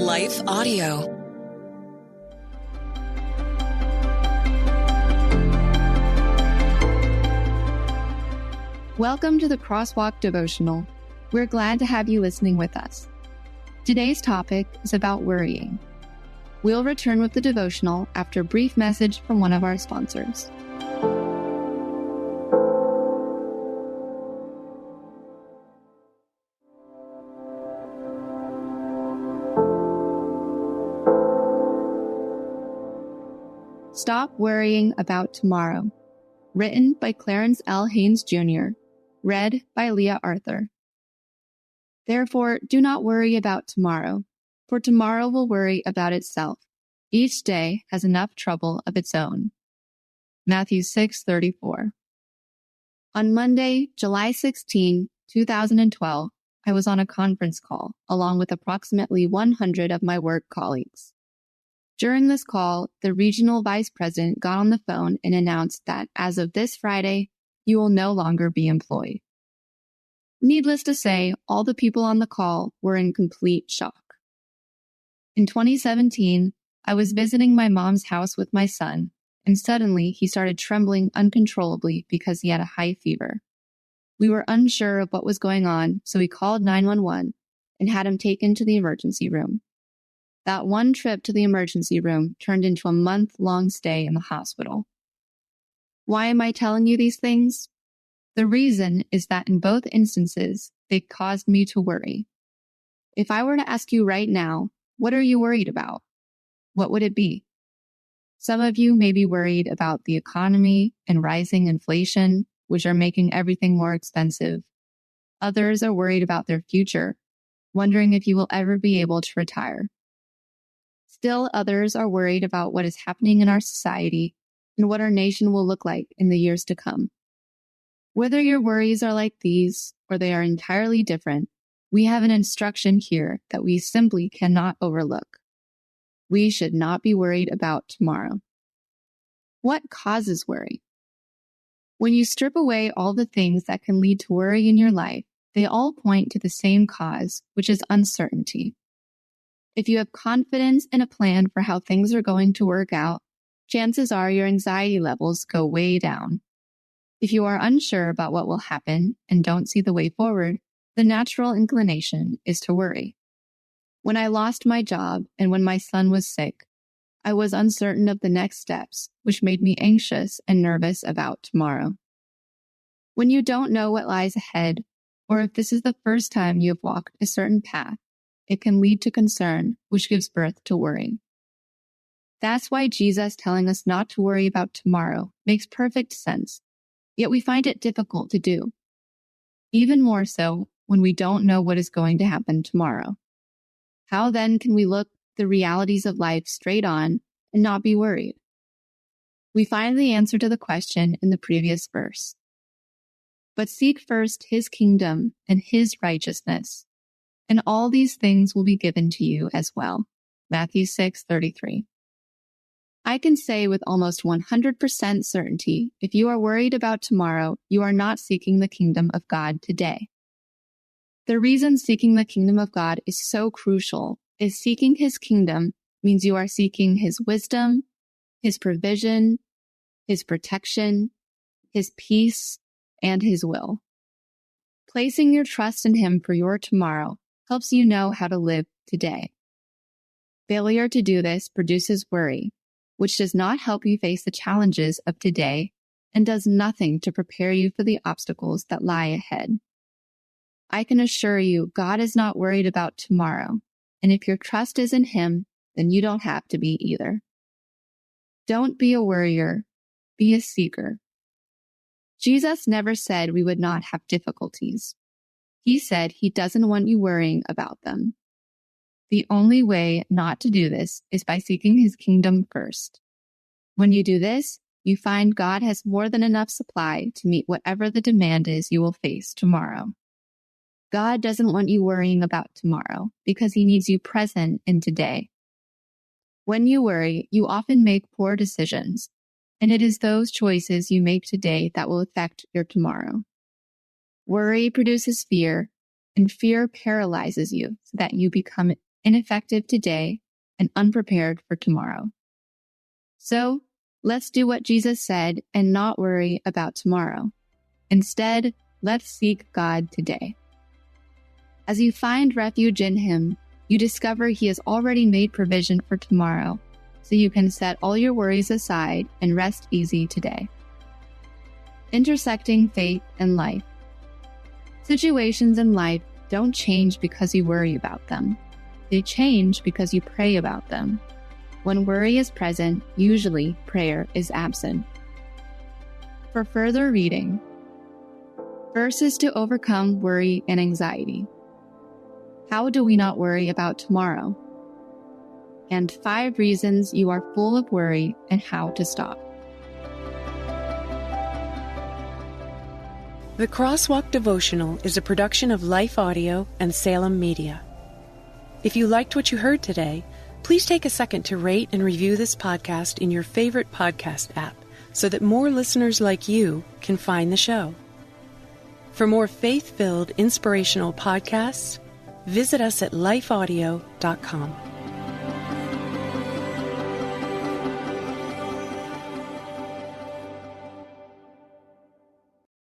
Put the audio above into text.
Life Audio. Welcome to the Crosswalk Devotional. We're glad to have you listening with us. Today's topic is about worrying. We'll return with the devotional after a brief message from one of our sponsors. Stop Worrying About Tomorrow. Written by Clarence L. Haynes Jr. Read by Leah Arthur. Therefore, do not worry about tomorrow, for tomorrow will worry about itself. Each day has enough trouble of its own. Matthew 6:34. On Monday, July 16, 2012, I was on a conference call along with approximately 100 of my work colleagues. During this call, the regional vice president got on the phone and announced that as of this Friday, you will no longer be employed. Needless to say, all the people on the call were in complete shock. In 2017, I was visiting my mom's house with my son, and suddenly he started trembling uncontrollably because he had a high fever. We were unsure of what was going on, so we called 911 and had him taken to the emergency room. That one trip to the emergency room turned into a month-long stay in the hospital. Why am I telling you these things? The reason is that in both instances, they caused me to worry. If I were to ask you right now, what are you worried about? What would it be? Some of you may be worried about the economy and rising inflation, which are making everything more expensive. Others are worried about their future, wondering if you will ever be able to retire. Still, others are worried about what is happening in our society and what our nation will look like in the years to come. Whether your worries are like these or they are entirely different, we have an instruction here that we simply cannot overlook. We should not be worried about tomorrow. What causes worry? When you strip away all the things that can lead to worry in your life, they all point to the same cause, which is uncertainty. If you have confidence in a plan for how things are going to work out, chances are your anxiety levels go way down. If you are unsure about what will happen and don't see the way forward, the natural inclination is to worry. When I lost my job and when my son was sick, I was uncertain of the next steps, which made me anxious and nervous about tomorrow. When you don't know what lies ahead, or if this is the first time you have walked a certain path, it can lead to concern, which gives birth to worry. That's why Jesus telling us not to worry about tomorrow makes perfect sense, yet we find it difficult to do. Even more so when we don't know what is going to happen tomorrow. How then can we look the realities of life straight on and not be worried? We find the answer to the question in the previous verse. But seek first his kingdom and his righteousness, and all these things will be given to you as well. Matthew 6:33. I can say with almost 100% certainty, if you are worried about tomorrow, you are not seeking the kingdom of God today. The reason seeking the kingdom of God is so crucial is seeking his kingdom means you are seeking his wisdom, his provision, his protection, his peace, and his will. Placing your trust in him for your tomorrow helps you know how to live today. Failure to do this produces worry, which does not help you face the challenges of today and does nothing to prepare you for the obstacles that lie ahead. I can assure you, God is not worried about tomorrow, and if your trust is in him, then you don't have to be either. Don't be a worrier, be a seeker. Jesus never said we would not have difficulties. He said he doesn't want you worrying about them. The only way not to do this is by seeking his kingdom first. When you do this, you find God has more than enough supply to meet whatever the demand is you will face tomorrow. God doesn't want you worrying about tomorrow because he needs you present in today. When you worry, you often make poor decisions, and it is those choices you make today that will affect your tomorrow. Worry produces fear, and fear paralyzes you so that you become ineffective today, and unprepared for tomorrow. So, let's do what Jesus said and not worry about tomorrow. Instead, let's seek God today. As you find refuge in Him, you discover He has already made provision for tomorrow, so you can set all your worries aside and rest easy today. Intersecting faith and life. Situations in life don't change because you worry about them. They change because you pray about them. When worry is present, usually prayer is absent. For further reading, verses to overcome worry and anxiety. How do we not worry about tomorrow? And 5 reasons you are full of worry and how to stop. The Crosswalk Devotional is a production of Life Audio and Salem Media. If you liked what you heard today, please take a second to rate and review this podcast in your favorite podcast app so that more listeners like you can find the show. For more faith-filled, inspirational podcasts, visit us at lifeaudio.com.